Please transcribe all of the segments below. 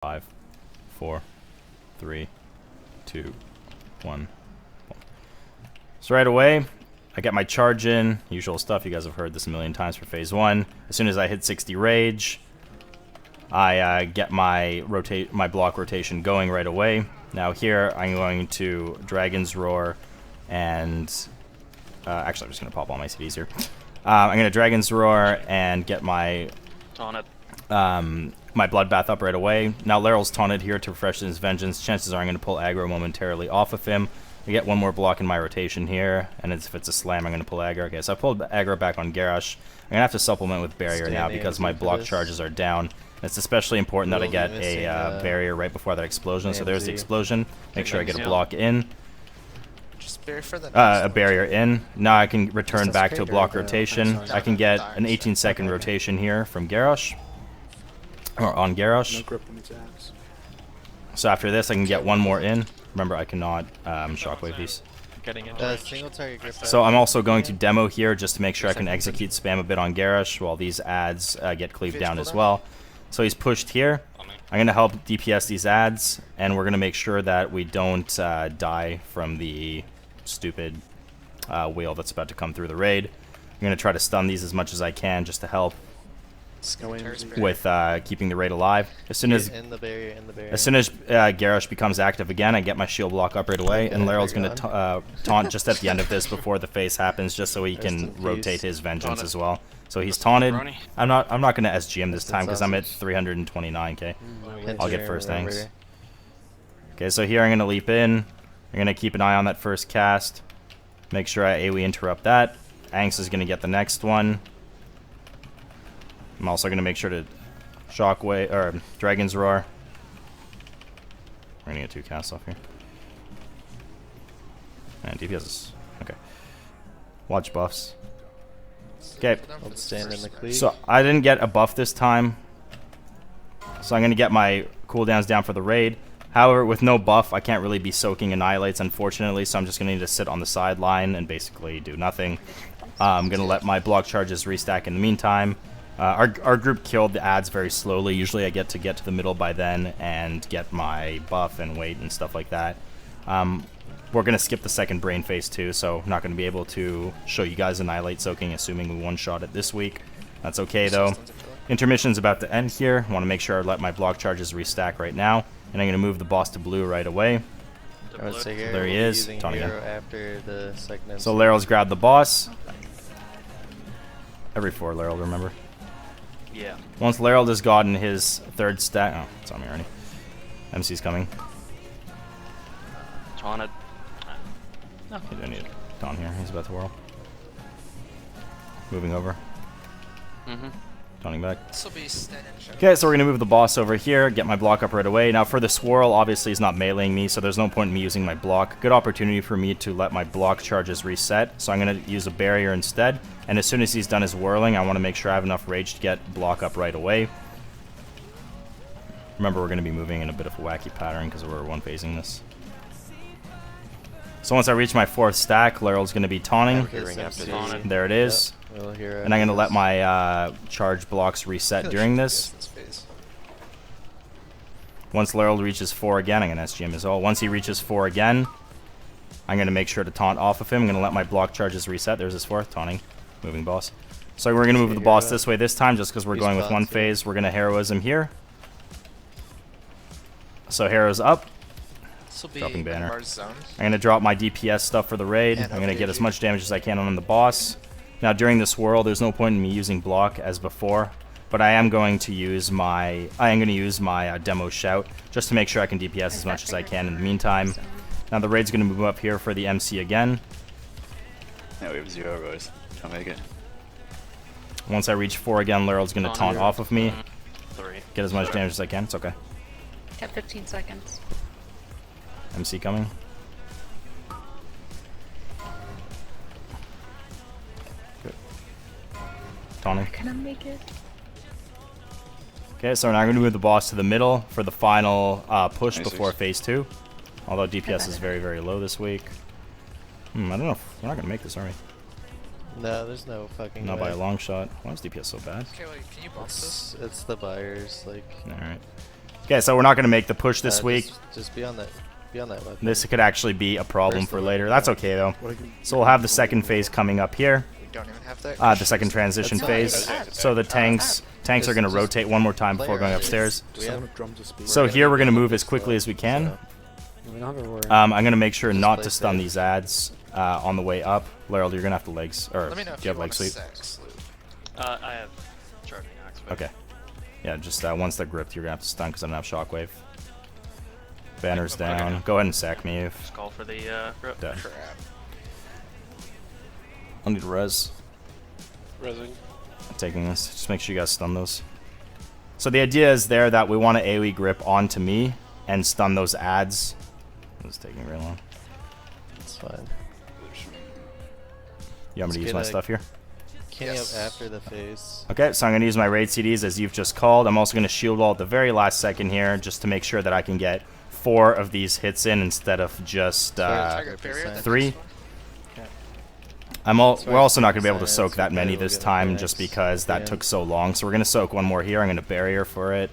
5, 4, 3, 2, 1. So right away, I get my charge in. Usual stuff. You guys have heard this a million times for phase 1. As soon as I hit 60 rage, I get my block rotation going right away. Now here, I'm going to Dragon's Roar and... actually, I'm just going to pop all my CDs here. I'm going to Dragon's Roar and get my... Taunted. My Bloodbath up right away. Now Laryl's taunted here to freshen his vengeance. Chances are I'm going to pull aggro momentarily off of him. I get one more block in my rotation here, and if it's a slam, I'm going to pull aggro. Okay, so I pulled aggro back on Garrosh. I'm going to have to supplement with barrier now because my block charges are down. It's especially important that I get a barrier right before that explosion. So there's the explosion. Make sure I get a block in. A barrier in. Now I can return back to a block rotation. I can get an 18-second rotation here from Garrosh. Or on Garrosh. So after this, I can get one more in. Remember, I cannot shockwave these. So I'm also going to demo here just to make sure I can execute spam a bit on Garrosh while these ads get cleaved down as well. So he's pushed here. I'm going to help DPS these ads, and we're going to make sure that we don't die from the stupid wheel that's about to come through the raid. I'm going to try to stun these as much as I can just to help with keeping the raid alive. As soon as Garrosh becomes active again, I get my shield block up right away, and Laryl's going to taunt just at the end of this before the phase happens, just so he can rotate his vengeance as well. So he's taunted. I'm not going to SGM this time because I'm at 329k. I'll get first thanks. Okay, so here I'm going to leap in. I'm going to keep an eye on that first cast. Make sure I AoE interrupt that. Angst is going to get the next one. I'm also going to make sure to Shockwave, or Dragon's Roar. We're going to get 2 casts off here. And DPS is... okay. Watch buffs. Okay. So I didn't get a buff this time. So I'm going to get my cooldowns down for the raid. However, with no buff, I can't really be soaking Annihilates, unfortunately, so I'm just going to need to sit on the sideline and basically do nothing. I'm going to let my block charges restack in the meantime. Our group killed the ads very slowly. Usually I get to the middle by then and get my buff and wait and stuff like that. We're going to skip the second brain phase too, so not going to be able to show you guys Annihilate soaking, assuming we one-shot it this week. That's okay though. Intermission's about to end here. I want to make sure I let my block charges restack right now. And I'm going to move the boss to blue right away. So there he is. So Laryl's grabbed the boss. Every 4 Laryl, remember? Yeah. Once Laryl has gotten his 3rd stack... oh, it's on me already. MC's coming. Taunted. No. You don't need a taunt here. He's about to whirl. Moving over. Taunting back. Okay, so we're going to move the boss over here, get my block up right away. Now for the swirl, obviously he's not meleeing me, so there's no point in me using my block. Good opportunity for me to let my block charges reset, so I'm going to use a barrier instead. And as soon as he's done his whirling, I want to make sure I have enough rage to get block up right away. Remember, we're going to be moving in a bit of a wacky pattern because we're one-phasing this. So once I reach my 4th stack, Laryl's going to be taunting. There it is. And I'm going to let my charge blocks reset during this. Once Laryl reaches 4 again, I'm going to SGM as well. Once he reaches 4 again, I'm going to make sure to taunt off of him. I'm going to let my block charges reset. There's his 4th taunting. Moving boss. So we're going to move the boss this way this time just because we're going with one phase. We're going to heroism here. So hero's up. Dropping banner. I'm going to drop my DPS stuff for the raid. I'm going to get as much damage as I can on the boss. Now during this whirl, there's no point in me using block as before, but I am going to use my demo shout just to make sure I can DPS as much as I can in the meantime. Now the raid's going to move up here for the MC again. Yeah, we have 0 rows. Can't make it. Once I reach 4 again, Laryl's going to taunt off of me. Get as much damage as I can. It's okay. Got 15 seconds. MC coming. Good. Taunting. Can I make it? Okay, so now I'm going to move the boss to the middle for the final push before phase 2. Although DPS is very, very low this week. I don't know if we're not going to make this, are we? No, there's no fucking Not way. by a long shot. Why is DPS so bad? Okay, wait, can you box this? It's the buyers, like... Alright. Okay, so we're not going to make the push this week. Just be on that. Be on that weapon. This could actually be a problem for later. That's okay, though. What I can- So we'll have the second phase coming up here. We don't even have that. The second transition That's phase. So the tanks are going to rotate one more time before going upstairs. Just have enough drums to speed. So here we're going to move as quickly as we can. I'm going to make sure not to play stun safe. these ads on the way up. Laryl, you're going to have the legs. Or Let me know do if you have want leg a sweep? sack sloop. I have charging axe. but- Okay. Yeah, just once they're gripped, you're going to have to stun because I don't have shockwave. Banner's down. Go ahead and sack me if... Just call for the grip. Dead. Crap. I'll need res. Resing. I'm taking this. Just make sure you guys stun those. So the idea is there that we want to AoE grip onto me and stun those ads. This is taking very long. It's fine. You want me to use my stuff here? Kenny Yes. up after the phase. Okay, so I'm going to use my raid CDs as you've just called. I'm also going to shield wall at the very last second here just to make sure that I can get 4 of these hits in instead of just Target barrier, that 3. next one? We're also not going to be able to soak that many we'll this get time next. just because that Yeah. took so long. So we're going to soak one more here. I'm going to barrier for it.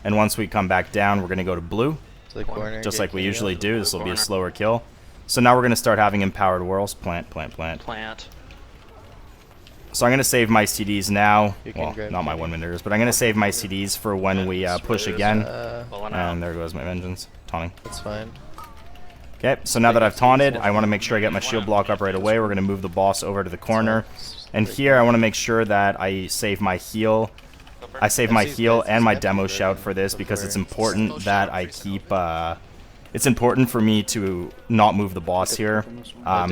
And once we come back down, we're going to go to blue, To the corner. just get like we Kenny usually up. do. This will be a Corner. slower kill. So now we're going to start having empowered whirls. Plant, plant, plant. Plant. So I'm going to save my CDs now. You can Well, grab not my Kenny. one minuters, but I'm going to save my CDs for when we push again. Pulling out. And there goes my vengeance. Taunting. That's fine. Okay, so now that I've taunted, I want to make sure I get my shield block up right away. We're going to move the boss over to the corner. And here I want to make sure that I save my heal. I save my heal and my demo shout for this because it's important that I keep... it's important for me to not move the boss here.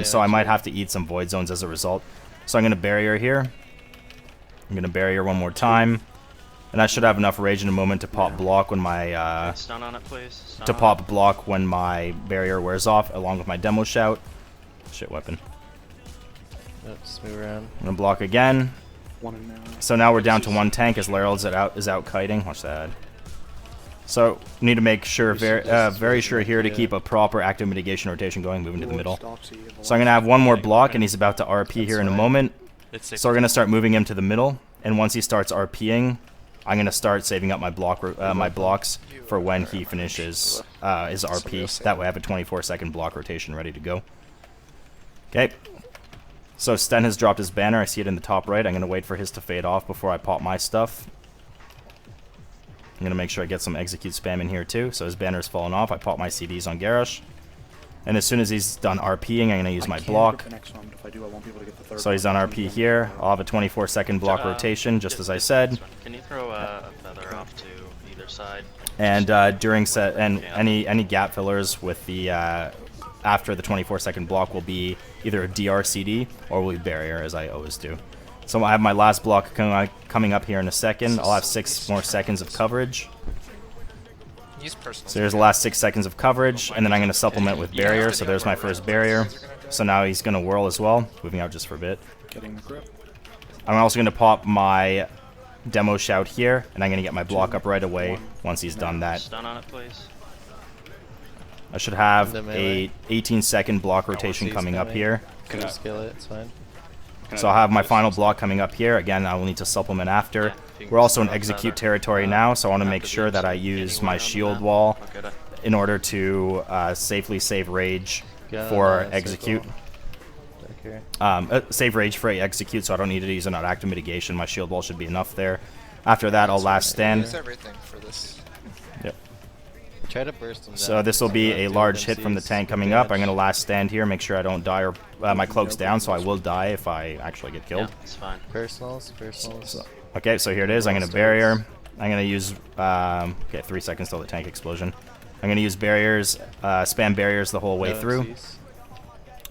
So I might have to eat some void zones as a result. So I'm going to barrier here. I'm going to barrier one more time. And I should have enough rage in a moment to pop block when my... Stun on it, please. Stun to on pop block when my barrier wears off, along with my demo shout. Shit weapon. Let's move around. I'm gonna block again. One in now. So now we're down to 1 tank as Laryl is out kiting. Watch that. So need to make sure very sure here to keep a proper active mitigation rotation going, moving to the middle. So I'm gonna have one more block, and he's about to RP here in a moment. So we're gonna start moving him to the middle, and once he starts RPing, I'm gonna start saving up my blocks for when he finishes his RP. That way I have a 24-second block rotation ready to go. Okay. So Sten has dropped his banner. I see it in the top right. I'm gonna wait for his to fade off before I pop my stuff. I'm gonna make sure I get some execute spam in here too. So his banner's fallen off. I pop my CDs on Garrosh. And as soon as he's done RPing, I'm gonna use my block. So he's done RP here. I'll have a 24-second block rotation, just as I said. Can you throw a feather off to either side? And during set and any gap fillers with the after the 24-second block will be either a DR CD or will be barrier, as I always do. So I have my last block coming up here in a second. I'll have 6 more seconds of coverage. Use personal. So there's the last 6 seconds of coverage, and then I'm going to supplement with barrier. So there's my first barrier. So now he's going to whirl as well, moving out just for a bit. Getting the grip. I'm also going to pop my demo shout here, and I'm going to get my block up right away once he's done that. Stun on it, please. I should have The a melee. 18-second block rotation coming up here. Can you scale it? It's fine. So I'll have my final block coming up here. Again, I will need to supplement after. We're also in execute territory now, so I want to make sure that I use my shield wall in order to safely save rage for execute. Back here. Save rage for execute, so I don't need to use an active mitigation. My shield wall should be enough there. After that, I'll last Use stand. everything for this. Yep. Try to burst them down. So this will be a large hit from the tank coming up. I'm going to last stand here, make sure I don't die, or my cloak's down, so I will die if I actually get Yeah, killed. it's fine. Personals. Okay, so here it is. I'm going to barrier. I'm going to use... okay, 3 seconds till the tank explosion. I'm going to use barriers, spam barriers the whole way No through. MCs.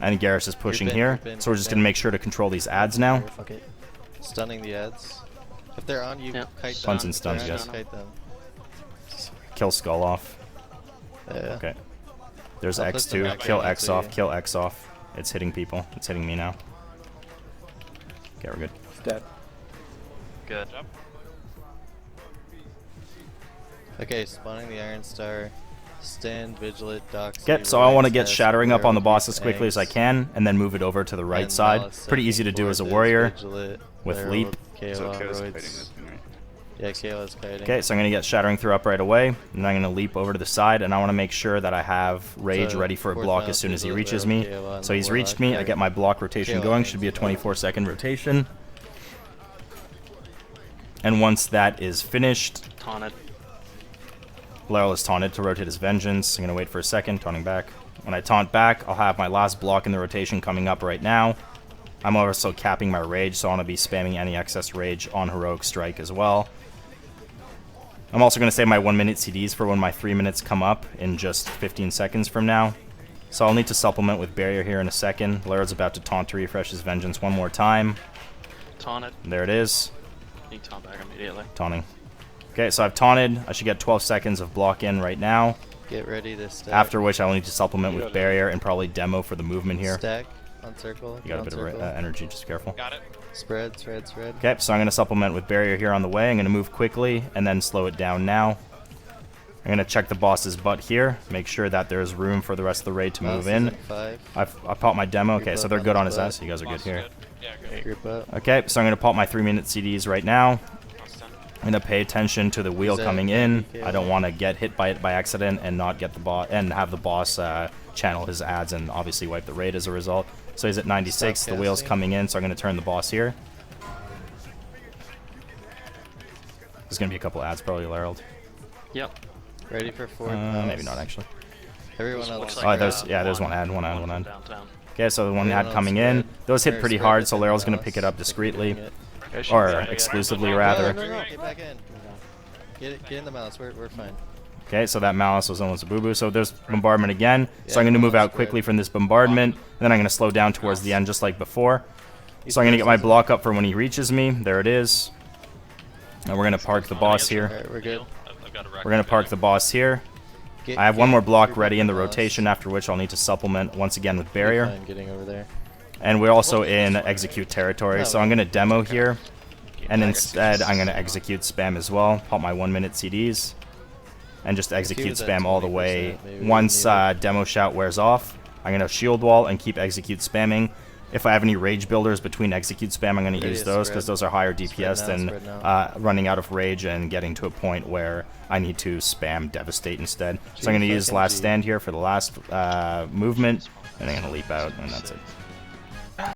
And Garrosh is pushing You're here. bent, So we're just going to make sure to control these ads now. Fuck it. Stunning the ads. If they're on you, Yeah. kite them. Puns and If they're stuns, on you, yes. Kite them. Kill Skull off. Yeah. Okay. There's I'll put them X2. back Kill down X to off. you. Kill X off. It's hitting people. It's hitting me now. Okay, we're good. Dead. Good. Okay, spawning the Iron Star. Stand vigilant, dox. Okay, so I want to get shattering up on the boss as quickly as I can, and then move it over to the right side. Pretty easy to do as a warrior with leap. So Kyo's fighting this one, right? Yeah, Kayla's kiting. Okay, so I'm going to get Shattering Through up right away, and I'm going to leap over to the side, and I want to make sure that I have Rage So, ready for a fourth block mouse as soon as he is reaches over me. Kayla and So he's the reached me, I Warlock. get my block rotation Kayla going, makes should be a it. 24-second rotation. And once that is finished, Taunted. Laeral is taunted to rotate his Vengeance. I'm going to wait for a second, taunting back. When I taunt back, I'll have my last block in the rotation coming up right now. I'm also capping my Rage, so I want to be spamming any excess Rage on Heroic Strike as well. I'm also going to save my 1-minute CDs for when my 3 minutes come up in just 15 seconds from now. So I'll need to supplement with Barrier here in a second. Lair's about to taunt to refresh his Vengeance one more time. Taunted. There it is. You taunt back immediately. Taunting. Okay, so I've taunted. I should get 12 seconds of block in right now. Get ready to stack. After which I will need to supplement with Barrier and probably demo for the movement here. Stack on circle. You got a on bit circle. of energy, just careful. Got it. Spread, spread, spread. Okay, so I'm going to supplement with Barrier here on the way. I'm going to move quickly and then slow it down now. I'm going to check the boss's butt here, make sure that there's room for the rest of the raid to Mouse move is in. at 5. I popped my demo. Okay, so they're good on his butt. ass. You guys are good Boss is here. good. Yeah, great. Group up. Okay, so I'm going to pop my 3-minute CDs right now. Boss done. I'm going to pay attention to the wheel Is that coming in. okay? I don't want to get hit by it by accident and not get the boss and have the boss channel his ads and obviously wipe the raid as a result. So he's at 96. Stop The wheel's casting. coming in, so I'm going to turn the boss here. There's going to be a couple ads probably, Laeral. Yep. Ready for 4 mouse. Maybe not actually. Everyone Looks else. like there's one ad, one ad. from downtown. Okay, so the one Everyone ad else coming spread. in. Those hit Or pretty spread hard, so within Lairal's the going to pick it up mouse, discreetly. like Or Yeah, exclusively, yeah. rather. No, get back in. Get in the mouse. We're fine. Okay, so that Malice was almost a boo-boo. So there's bombardment again. So Yeah, I'm going to move mouse out quickly spread. from this bombardment. And then I'm going to slow down towards the end just like before. So I'm going to get my block up for when he reaches me. There it is. And we're going to park the boss here. Alright, we're good. I've got a record. We're going to park the boss here. I have one more block ready in the rotation, after which I'll need to supplement once again with Barrier. Fine getting over there. And we're also in execute territory, so I'm going to demo here. And instead, I'm going to execute spam as well. Pop my 1-minute CDs. And just execute was at spam all the way. 20%, maybe Once we need demo shout wears off, I'm going to shield wall and keep execute spamming. If I have any rage builders between execute spam, I'm going to Ready use to those spread. because those are higher Spread DPS now, than spread now. running out of rage and getting to a point where I need to spam devastate instead. So I'm going to G use last fucking G. stand here for the last movement, and I'm going to leap out, and that's it.